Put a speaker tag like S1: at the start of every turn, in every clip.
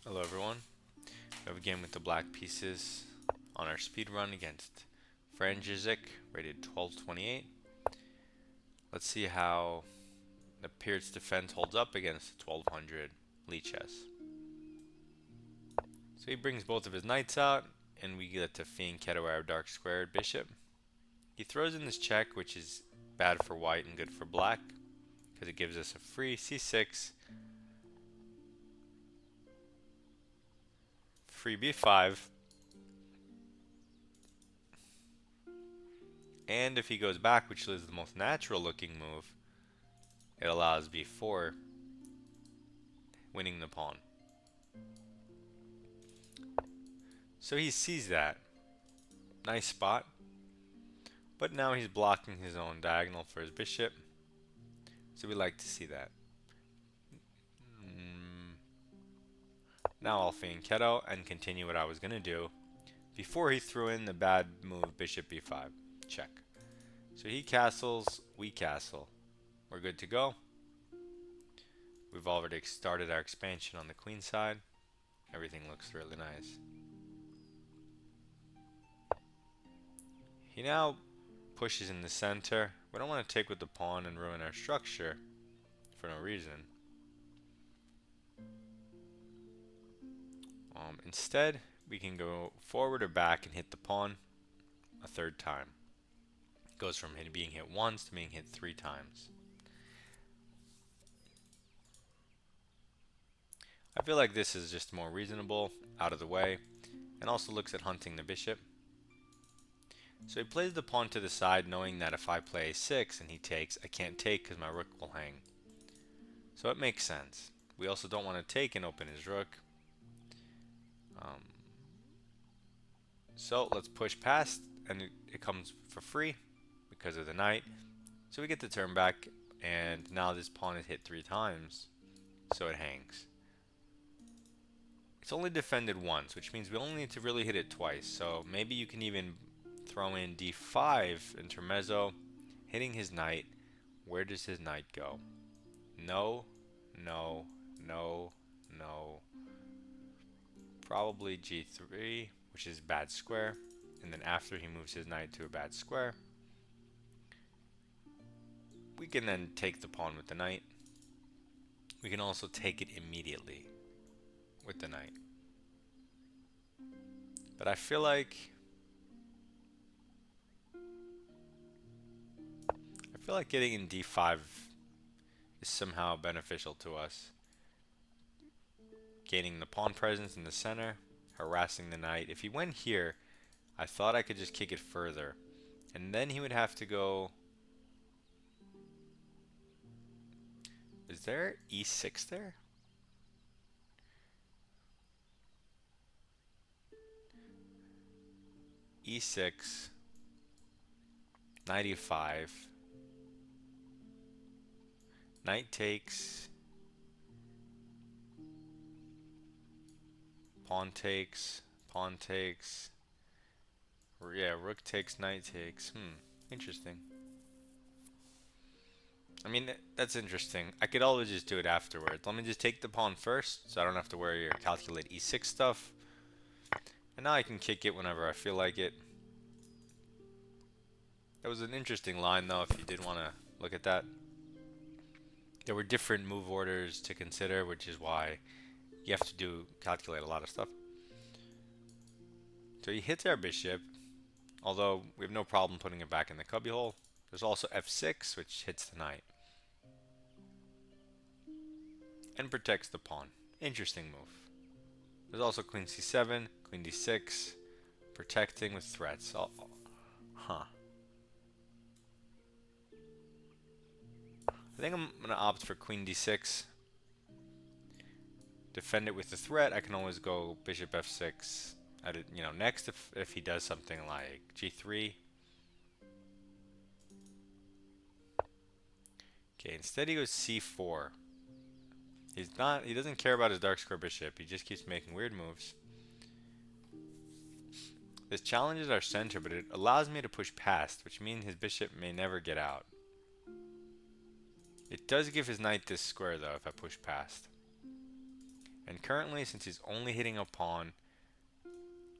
S1: Hello everyone. We have a game with the black pieces on our speed run against Frad, rated 1228. Let's see how the Pirc's defense holds up against the 1200 Lichess. So he brings both of his knights out, and we get to fiend our dark squared bishop. He throws in this check, which is bad for white and good for black, because it gives us a free c6, free b5, and if he goes back, which is the most natural looking move, it allows b4, winning the pawn. So he sees that. Nice spot. But now he's blocking his own diagonal for his bishop. So we like to see that. Now I'll feign Keto and continue what I was going to do before he threw in the bad move bishop b5. Check. So he castles, we castle. We're good to go. We've already started our expansion on the queen side. Everything looks really nice. He now pushes in the center. We don't want to take with the pawn and ruin our structure for no reason. Instead, we can go forward or back and hit the pawn a third time. It goes from being hit once to being hit 3 times. I feel like this is just more reasonable, out of the way, and also looks at hunting the bishop. So he plays the pawn to the side, knowing that if I play a6 and he takes, I can't take because my rook will hang. So it makes sense. We also don't want to take and open his rook. So let's push past, and it comes for free because of the knight. So we get the turn back, and now this pawn is hit 3 times, so it hangs. It's only defended once, which means we only need to really hit it twice. So maybe you can even throw in d5 intermezzo, hitting his knight. Where does his knight go? No, no, no, no. Probably g3, which is bad square. And then after he moves his knight to a bad square, we can then take the pawn with the knight. We can also take it immediately with the knight. But I feel like getting in d5 is somehow beneficial to us. Gaining the pawn presence in the center, harassing the knight. If he went here, I thought I could just kick it further. And then he would have to go... Is there e6 there? e6, knight e5, knight takes, pawn takes, pawn takes. Yeah, rook takes, knight takes. Interesting. I mean, that's interesting. I could always just do it afterwards. Let me just take the pawn first, so I don't have to worry or calculate e6 stuff. And now I can kick it whenever I feel like it. That was an interesting line, though, if you did want to look at that. There were different move orders to consider, which is why you have to calculate a lot of stuff. So he hits our bishop, although we have no problem putting it back in the cubbyhole. There's also f6, which hits the knight and protects the pawn. Interesting move. There's also queen c7, queen d6, protecting with threats. Huh. I think I'm going to opt for queen d6. Defend it with the threat. I can always go bishop f6 at it, next if he does something like g3. Okay, instead he goes c4. He doesn't care about his dark square bishop. He just keeps making weird moves. This challenges our center, but it allows me to push past, which means his bishop may never get out. It does give his knight this square, though, if I push past. And currently, since he's only hitting a pawn,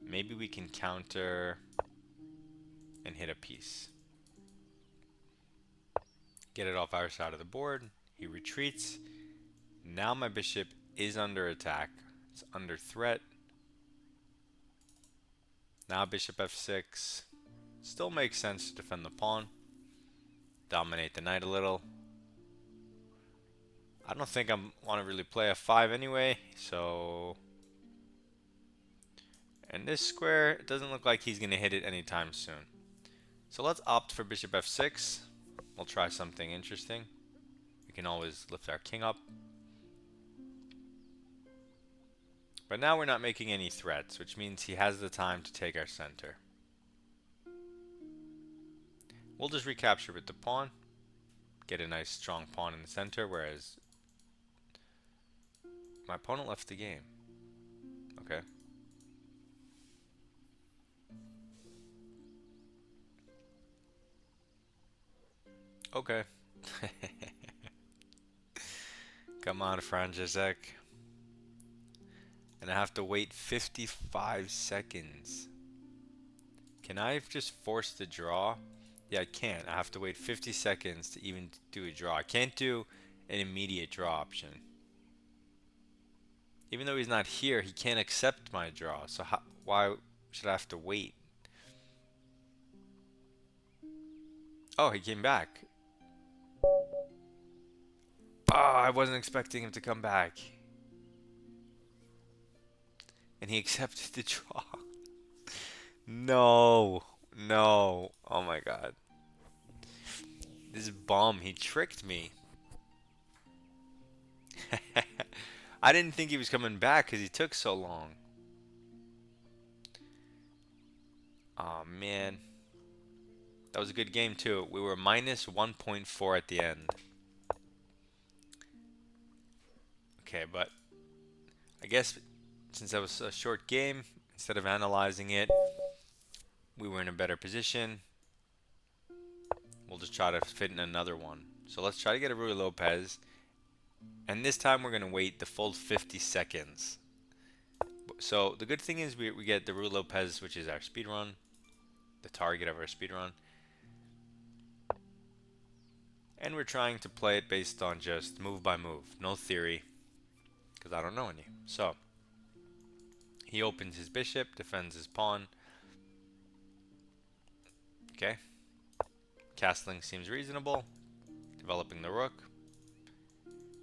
S1: maybe we can counter and hit a piece. Get it off our side of the board. He retreats. Now my bishop is under attack. It's under threat. Now bishop f6. Still makes sense to defend the pawn. Dominate the knight a little. I don't think I want to really play f5 anyway, so... And this square, it doesn't look like he's going to hit it anytime soon. So let's opt for bishop f6. We'll try something interesting. We can always lift our king up. But now we're not making any threats, which means he has the time to take our center. We'll just recapture with the pawn. Get a nice strong pawn in the center, whereas my opponent left the game. Okay. Okay. Come on, Franjacek. And I have to wait 55 seconds. Can I just force the draw? Yeah, I can. I have to wait 50 seconds to even do a draw. I can't do an immediate draw option. Even though he's not here, he can't accept my draw. So why should I have to wait? Oh, he came back. Oh, I wasn't expecting him to come back. And he accepted the draw. No. No. Oh my god. This bum, he tricked me. I didn't think he was coming back because he took so long. Oh man. That was a good game too. We were minus 1.4 at the end. Okay, but I guess since that was a short game, instead of analyzing it, we were in a better position. We'll just try to fit in another one. So let's try to get a Ruy Lopez. And this time we're going to wait the full 50 seconds. So the good thing is we get the Ruy Lopez, which is our speedrun. The target of our speedrun. And we're trying to play it based on just move by move. No theory. Because I don't know any. So he opens his bishop, defends his pawn. Okay. Castling seems reasonable. Developing the rook.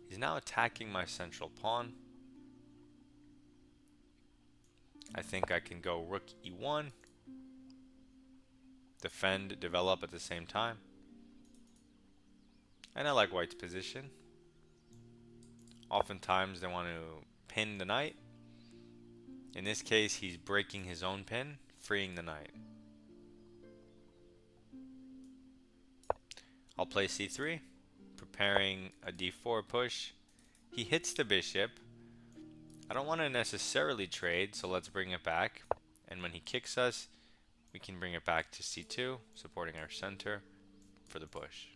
S1: He's now attacking my central pawn. I think I can go rook e1. Defend, develop at the same time. And I like white's position. Oftentimes they want to pin the knight. In this case, he's breaking his own pin, freeing the knight. I'll play c3, preparing a d4 push. He hits the bishop. I don't want to necessarily trade, so let's bring it back. And when he kicks us, we can bring it back to c2, supporting our center for the push.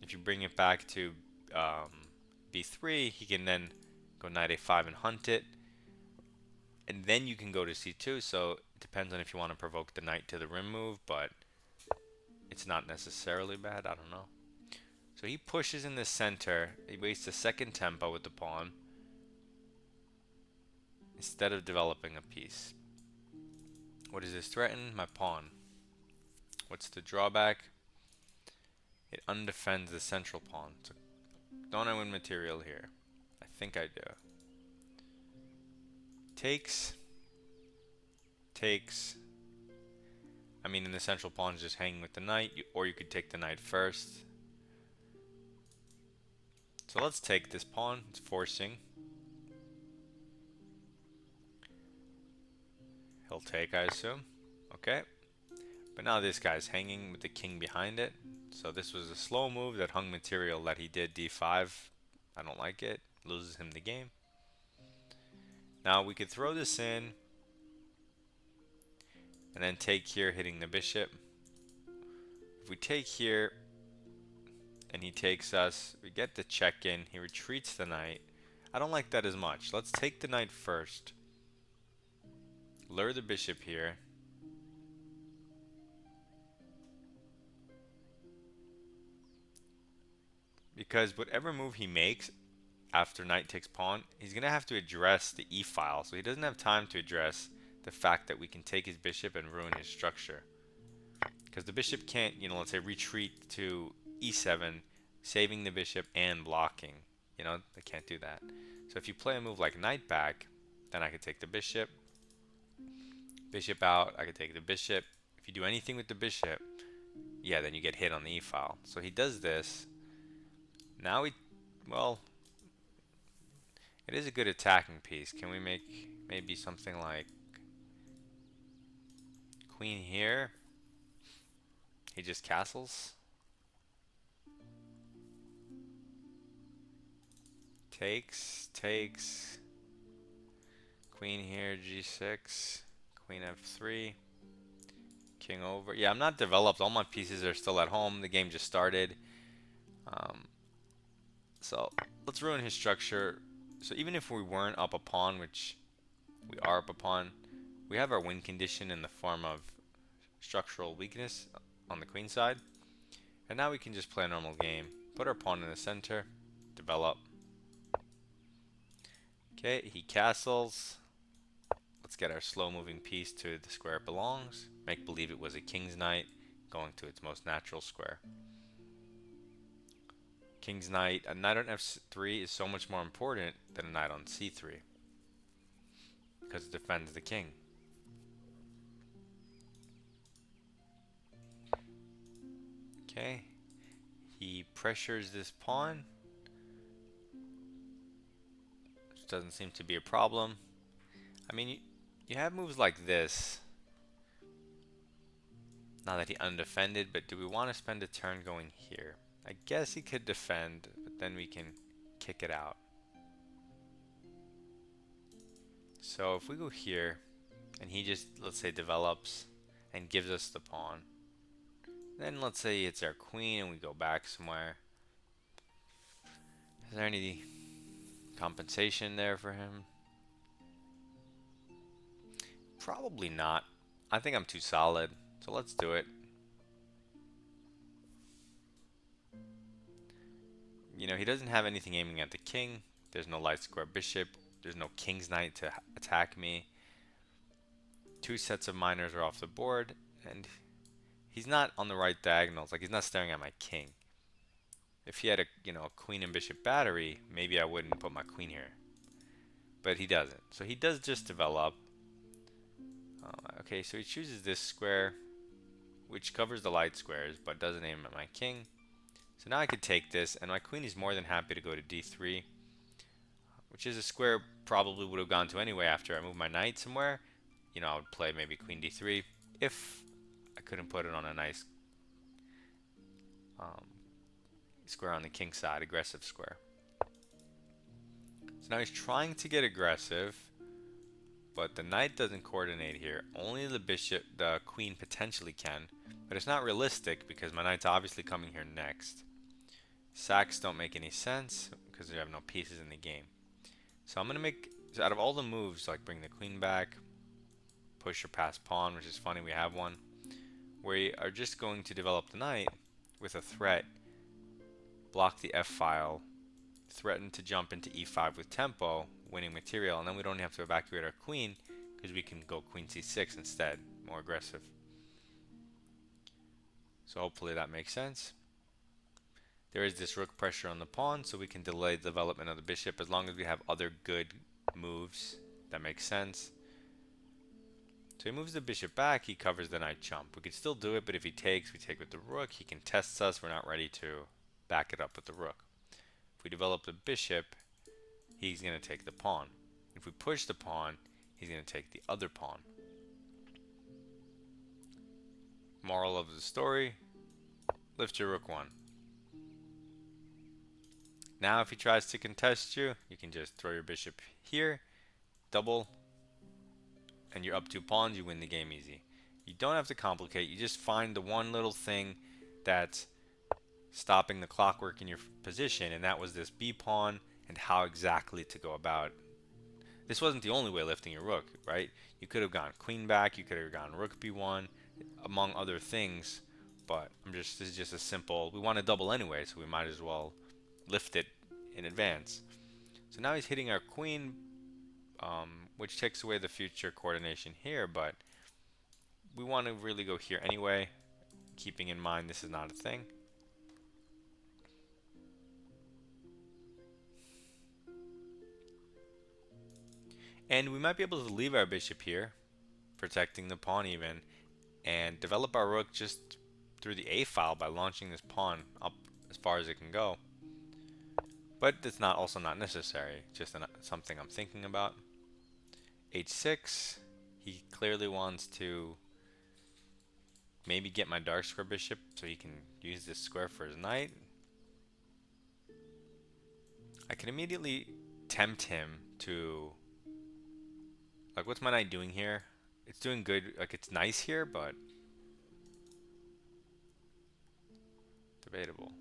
S1: If you bring it back to b3, he can then go knight a5 and hunt it. And then you can go to c2, so it depends on if you want to provoke the knight to the rim move, but it's not necessarily bad, I don't know. So he pushes in the center, he wastes a second tempo with the pawn, instead of developing a piece. What does this threaten? My pawn. What's the drawback? It undefends the central pawn. So don't I win material here? I think I do. Takes. Takes. I mean, in the central pawn is just hanging with the knight, or you could take the knight first. So let's take this pawn. It's forcing. He'll take, I assume. Okay. But now this guy's hanging with the king behind it. So this was a slow move that hung material that he did d5. I don't like it. Loses him the game. Now we could throw this in and then take here, hitting the bishop. If we take here, and he takes us. We get the check-in. He retreats the knight. I don't like that as much. Let's take the knight first. Lure the bishop here. Because whatever move he makes after knight takes pawn, he's going to have to address the e-file. So he doesn't have time to address the fact that we can take his bishop and ruin his structure. Because the bishop can't, let's say retreat to e7, saving the bishop and blocking. They can't do that. So if you play a move like knight back, then I could take the bishop. Bishop out, I could take the bishop. If you do anything with the bishop, yeah, then you get hit on the e-file. So he does this. Now well, it is a good attacking piece. Can we make maybe something like queen here? He just castles. Takes. Queen here, g6. Queen f3. King over. Yeah, I'm not developed. All my pieces are still at home. The game just started. So let's ruin his structure. So even if we weren't up a pawn, which we are up a pawn, we have our win condition in the form of structural weakness on the queen side. And now we can just play a normal game. Put our pawn in the center. Develop. Okay, he castles. Let's get our slow moving piece to the square it belongs. Make believe it was a king's knight going to its most natural square. King's knight. A knight on f3 is so much more important than a knight on c3 because it defends the king. Okay, he pressures this pawn, which doesn't seem to be a problem. I mean, you have moves like this. Now that he undefended, but do we want to spend a turn going here? I guess he could defend, but then we can kick it out. So if we go here, and he just, let's say, develops and gives us the pawn, then let's say it's our queen and we go back somewhere. Is there any compensation there for him? Probably not. I think I'm too solid, so let's do it. He doesn't have anything aiming at the king. There's no light square bishop. There's no king's knight to attack me. Two sets of minors are off the board, and he's not on the right diagonals. Like, he's not staring at my king. If he had a queen and bishop battery, maybe I wouldn't put my queen here. But he doesn't. So he does just develop. Okay, so he chooses this square, which covers the light squares, but doesn't aim at my king. So now I could take this, and my queen is more than happy to go to d3, which is a square probably would have gone to anyway after I moved my knight somewhere. I would play maybe queen d3 if I couldn't put it on a nice square on the king side, aggressive square. So now he's trying to get aggressive, but the knight doesn't coordinate here. Only the queen potentially can, but it's not realistic because my knight's obviously coming here next. Sacks don't make any sense because we have no pieces in the game. So I'm going to make, so out of all the moves, like bring the queen back, push or pass pawn, which is funny, we have one. We are just going to develop the knight with a threat, block the f-file, threaten to jump into e5 with tempo, winning material, and then we don't have to evacuate our queen because we can go queen c6 instead, more aggressive. So hopefully that makes sense. There is this rook pressure on the pawn, so we can delay the development of the bishop as long as we have other good moves that make sense. So he moves the bishop back, he covers the knight jump. We could still do it, but if he takes, we take with the rook. He contests us, we're not ready to back it up with the rook. If we develop the bishop, he's going to take the pawn. If we push the pawn, he's going to take the other pawn. Moral of the story, lift your rook 1. Now if he tries to contest you, you can just throw your bishop here, double, and you're up 2 pawns, you win the game easy. You don't have to complicate, you just find the one little thing that's stopping the clockwork in your position, and that was this b pawn and how exactly to go about. This wasn't the only way lifting your rook, right? You could have gone queen back, you could have gone rook b1, among other things. But this is just a simple. We want to double anyway, so we might as well lift it in advance. So now he's hitting our queen, which takes away the future coordination here, but we want to really go here anyway, keeping in mind this is not a thing. And we might be able to leave our bishop here, protecting the pawn even, and develop our rook just through the a file by launching this pawn up as far as it can go. But it's also not necessary, just something I'm thinking about. h6, he clearly wants to maybe get my dark square bishop so he can use this square for his knight. I can immediately tempt him to, like, what's my knight doing here? It's doing good, like, it's nice here, but debatable.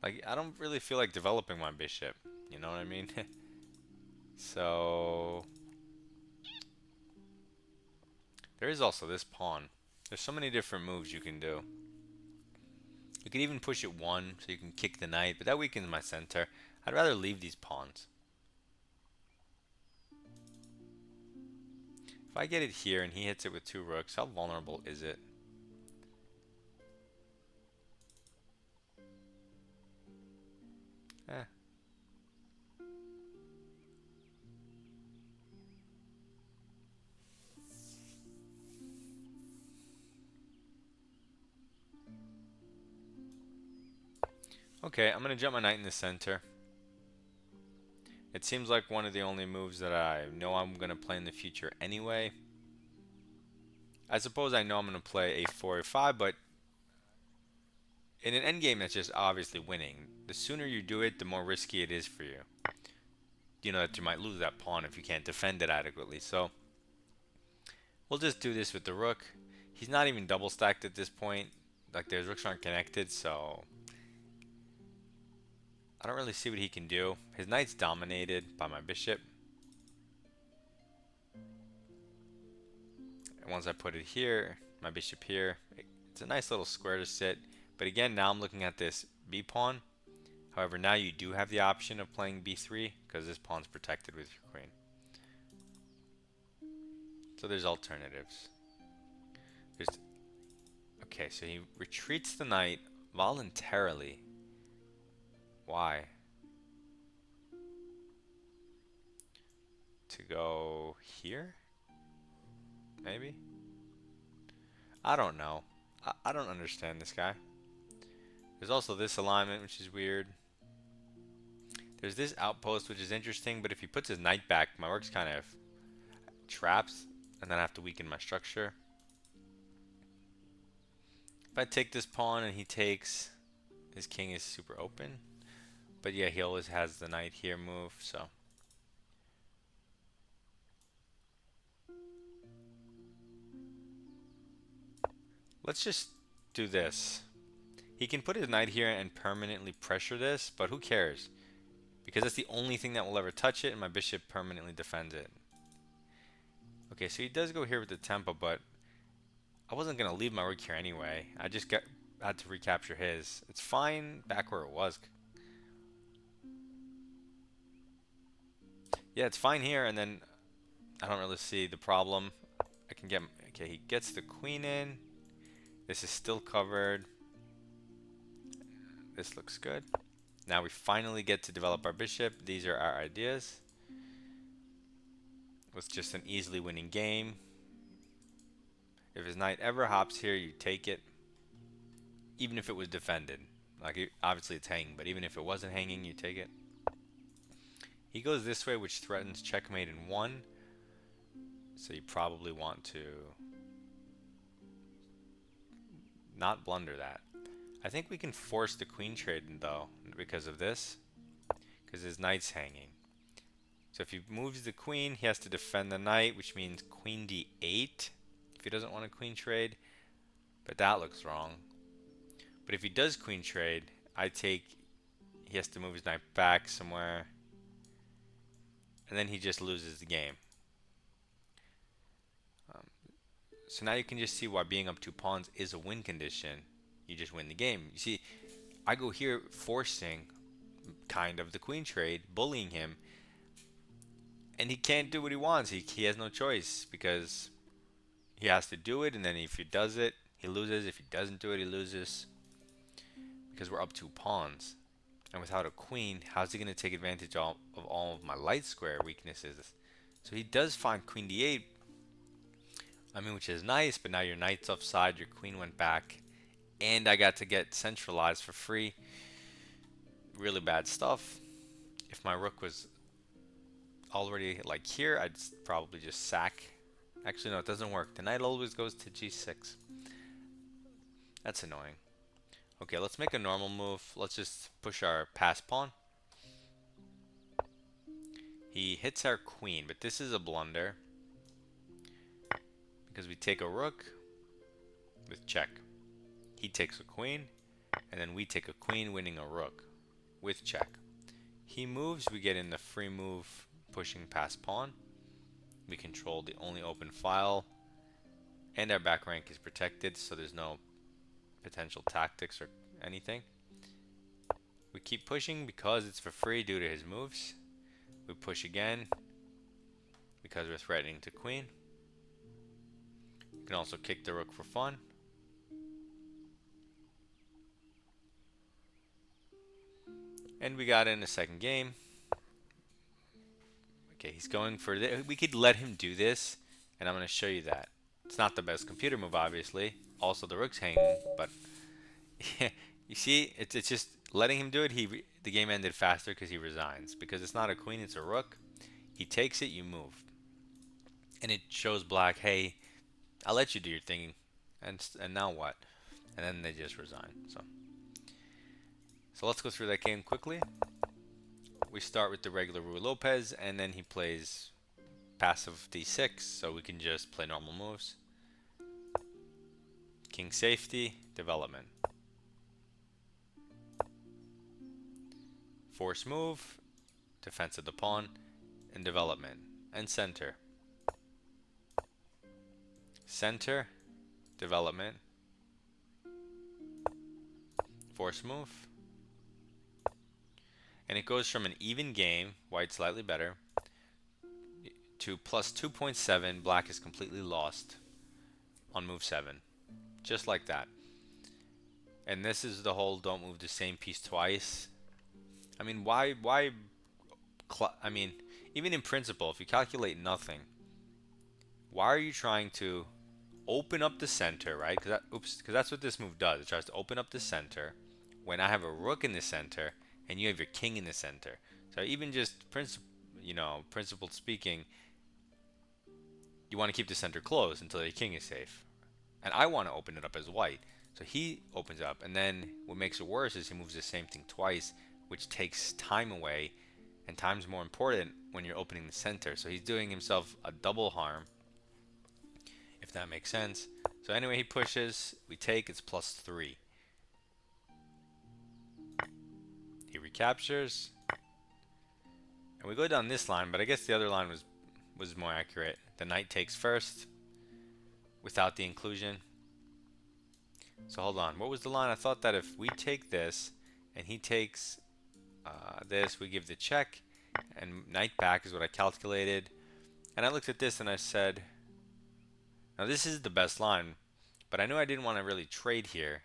S1: Like, I don't really feel like developing my bishop, you know what I mean? So there is also this pawn. There's so many different moves you can do. You could even push it one so you can kick the knight, but that weakens my center. I'd rather leave these pawns. If I get it here and he hits it with two rooks, how vulnerable is it? Eh. Okay, I'm going to jump my knight in the center. It seems like one of the only moves that I know I'm going to play in the future anyway. I suppose I know I'm going to play a4, a5, but in an endgame that's just obviously winning. The sooner you do it, the more risky it is for you. You know that you might lose that pawn if you can't defend it adequately. So we'll just do this with the rook. He's not even double stacked at this point. Like, their rooks aren't connected, so I don't really see what he can do. His knight's dominated by my bishop. And once I put it here, my bishop here, it's a nice little square to sit. But again, now I'm looking at this b pawn. However, now you do have the option of playing b3 because this pawn's protected with your queen. So there's alternatives. Okay, so he retreats the knight voluntarily. Why? To go here? Maybe? I don't know. I don't understand this guy. There's also this alignment, which is weird. There's this outpost, which is interesting, but if he puts his knight back, my work's kind of trapped, and then I have to weaken my structure. If I take this pawn and he takes, his king is super open. But yeah, he always has the knight here move, so. Let's just do this. He can put his knight here and permanently pressure this, but who cares? Because that's the only thing that will ever touch it, and my bishop permanently defends it. Okay, so he does go here with the tempo, but I wasn't going to leave my rook here anyway. I just had to recapture his. It's fine back where it was. Yeah, it's fine here, and then I don't really see the problem. I can get... Okay, he gets the queen in. This is still covered. This looks good. Now we finally get to develop our bishop. These are our ideas. With just an easily winning game. If his knight ever hops here, you take it. Even if it was defended. Like, obviously it's hanging, but even if it wasn't hanging, you take it. He goes this way, which threatens checkmate in one. So you probably want to not blunder that. I think we can force the queen trade, though, because of this. Because his knight's hanging. So if he moves the queen, he has to defend the knight, which means queen d8 if he doesn't want a queen trade. But that looks wrong. But if he does queen trade, I take, he has to move his knight back somewhere, and then he just loses the game. Um, so now you can just see why being up 2 pawns is a win condition. You just win the game. You see, I go here forcing kind of the queen trade, bullying him, and he can't do what he wants. He has no choice because he has to do it, and then if he does it, he loses. If he doesn't do it, he loses because we're up 2 pawns. And without a queen, how's he going to take advantage of all of my light square weaknesses? So he does find queen d8, I mean, which is nice, but now your knight's offside, your queen went back, and I got to get centralized for free. Really bad stuff. If my rook was already like here, I'd probably just sack. Actually, no, it doesn't work. The knight always goes to g6. That's annoying. Okay, let's make a normal move. Let's just push our pass pawn. He hits our queen, but this is a blunder because we take a rook with check. He takes a queen, and then we take a queen, winning a rook with check. He moves, we get in the free move, pushing past pawn. We control the only open file, and our back rank is protected, so there's no potential tactics or anything. We keep pushing because it's for free due to his moves. We push again because we're threatening to queen. You can also kick the rook for fun. And we got in a second game. Okay, he's going for this. We could let him do this, and I'm going to show you that. It's not the best computer move, obviously. Also, the rook's hanging, but you see, it's just letting him do it. The game ended faster because he resigns. Because it's not a queen, it's a rook. He takes it, you move. And it shows black, hey, I'll let you do your thing, and now what? And then they just resign. So let's go through that game quickly. We start with the regular Ruy Lopez, and then he plays passive d6, so we can just play normal moves. King safety, development. Force move, defense of the pawn, and development. And center. Center, development. Force move. And it goes from an even game, white slightly better, to plus 2.7, black is completely lost on move 7. Just like that. And this is the whole don't move the same piece twice. I mean, why I mean, even in principle, if you calculate nothing, why are you trying to open up the center, right? Because that's what this move does. It tries to open up the center when I have a rook in the center and you have your king in the center. So even just principled speaking, you want to keep the center closed until your king is safe. And I want to open it up as white. So he opens up, and then what makes it worse is he moves the same thing twice, which takes time away, and time's more important when you're opening the center. So he's doing himself a double harm, if that makes sense. So anyway, he pushes, we take, it's plus 3. He recaptures, and we go down this line, but I guess the other line was more accurate. The knight takes first without the inclusion. So hold on, what was the line? I thought that if we take this and he takes this, we give the check, and knight back is what I calculated. And I looked at this and I said, now this is the best line, but I knew I didn't want to really trade here.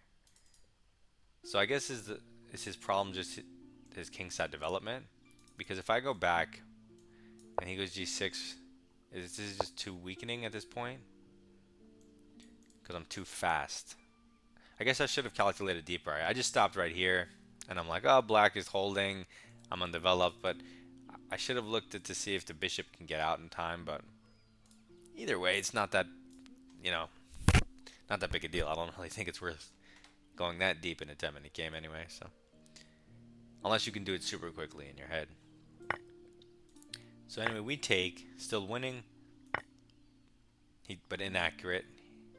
S1: So I guess is his problem just his kingside development? Because if I go back and he goes g6, this is just too weakening at this point? Because I'm too fast. I guess I should have calculated deeper. I just stopped right here, and I'm like, oh, black is holding, I'm undeveloped, but I should have looked at to see if the bishop can get out in time, but either way, it's not that, not that big a deal. I don't really think it's worth going that deep in a 10-minute game anyway, so. Unless you can do it super quickly in your head. So anyway, we take, still winning, but inaccurate.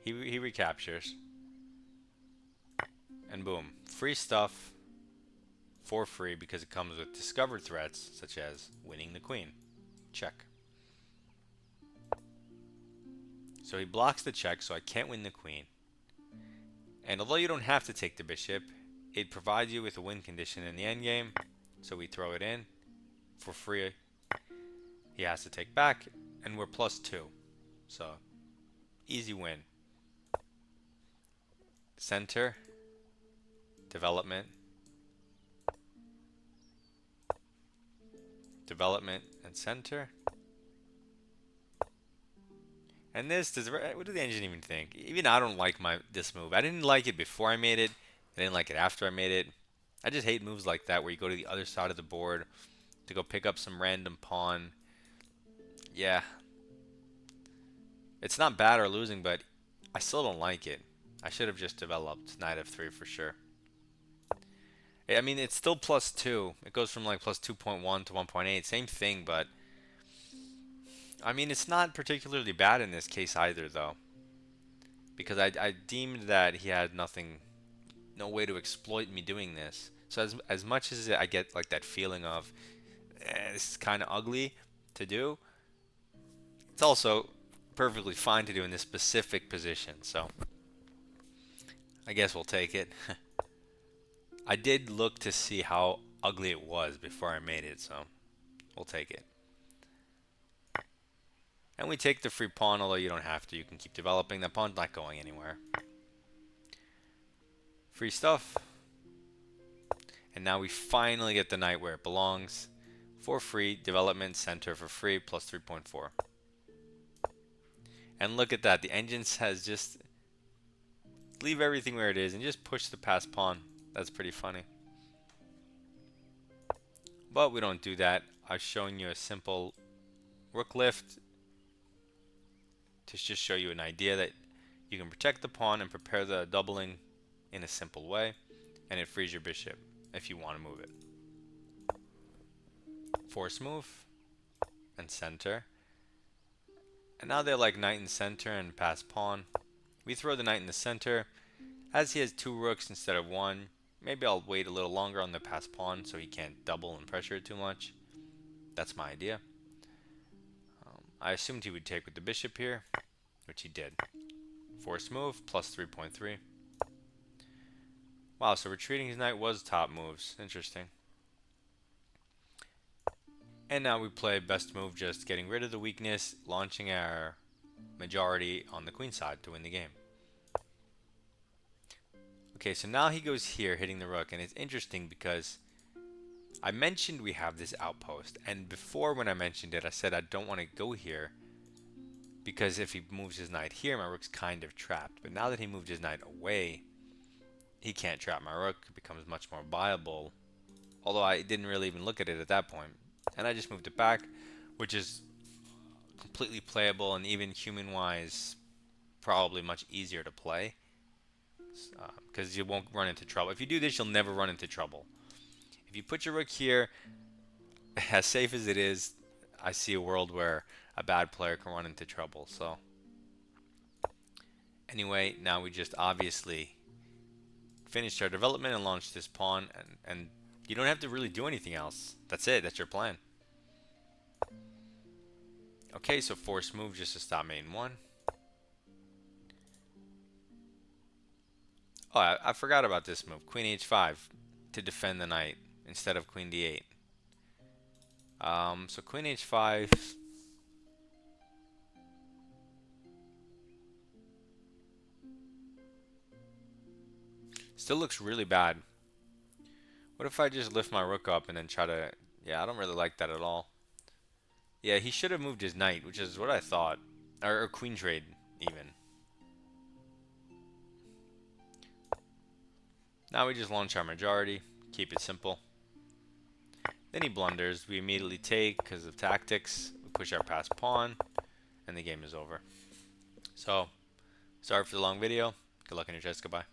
S1: He recaptures. and boom, free stuff for free because it comes with discovered threats such as winning the queen. Check. So he blocks the check, so I can't win the queen. And although you don't have to take the bishop, it provides you with a win condition in the endgame. So we throw it in for free. He has to take back, and we're +2. So easy win. Center, development, development, and center. And this, what did the engine even think? Even I don't like this move. I didn't like it before I made it. I didn't like it after I made it. I just hate moves like that where you go to the other side of the board to go pick up some random pawn. Yeah. It's not bad or losing, but I still don't like it. I should have just developed knight f3 for sure. I mean, it's still +2. It goes from like +2.1 to 1.8. Same thing, but I mean, it's not particularly bad in this case either, though. Because I deemed that he had no way to exploit me doing this. So as much as I get like that feeling of, this is kind of ugly to do, it's also perfectly fine to do in this specific position. So I guess we'll take it. I did look to see how ugly it was before I made it, so we'll take it. And we take the free pawn, although you don't have to. You can keep developing. That pawn's not going anywhere. Free stuff. And now we finally get the knight where it belongs. For free, development center for free, +3.4. And look at that. The engine says just leave everything where it is and just push the passed pawn. That's pretty funny. But we don't do that. I'm showing you a simple rook lift to just show you an idea that you can protect the pawn and prepare the doubling in a simple way, and it frees your bishop if you want to move it. Force move and center. And now they're like knight in center and pass pawn. We throw the knight in the center. As he has 2 rooks instead of 1, maybe I'll wait a little longer on the pass pawn so he can't double and pressure it too much. That's my idea. I assumed he would take with the bishop here, which he did. Force move, +3.3. Wow, so retreating his knight was top moves. Interesting. And now we play best move, just getting rid of the weakness, launching our majority on the queen side to win the game. Okay, so now he goes here, hitting the rook, and it's interesting because I mentioned we have this outpost, and before when I mentioned it, I said I don't want to go here because if he moves his knight here, my rook's kind of trapped. But now that he moved his knight away, he can't trap my rook. It becomes much more viable, although I didn't really even look at it at that point. And I just moved it back, which is completely playable and even human-wise probably much easier to play because you won't run into trouble. If you do this, you'll never run into trouble. If you put your rook here, as safe as it is, I see a world where a bad player can run into trouble. So anyway, now we just obviously finished our development and launched this pawn, and you don't have to really do anything else. That's it. That's your plan. Okay, so force move just to stop main 1. Oh, I forgot about this move. Queen h5 to defend the knight instead of queen d8. So queen h5. Still looks really bad. What if I just lift my rook up and then try to... Yeah, I don't really like that at all. Yeah, he should have moved his knight, which is what I thought. Or queen trade, even. Now we just launch our majority. Keep it simple. Then he blunders. We immediately take because of tactics. We push our passed pawn. And the game is over. So, sorry for the long video. Good luck in your chess. Goodbye.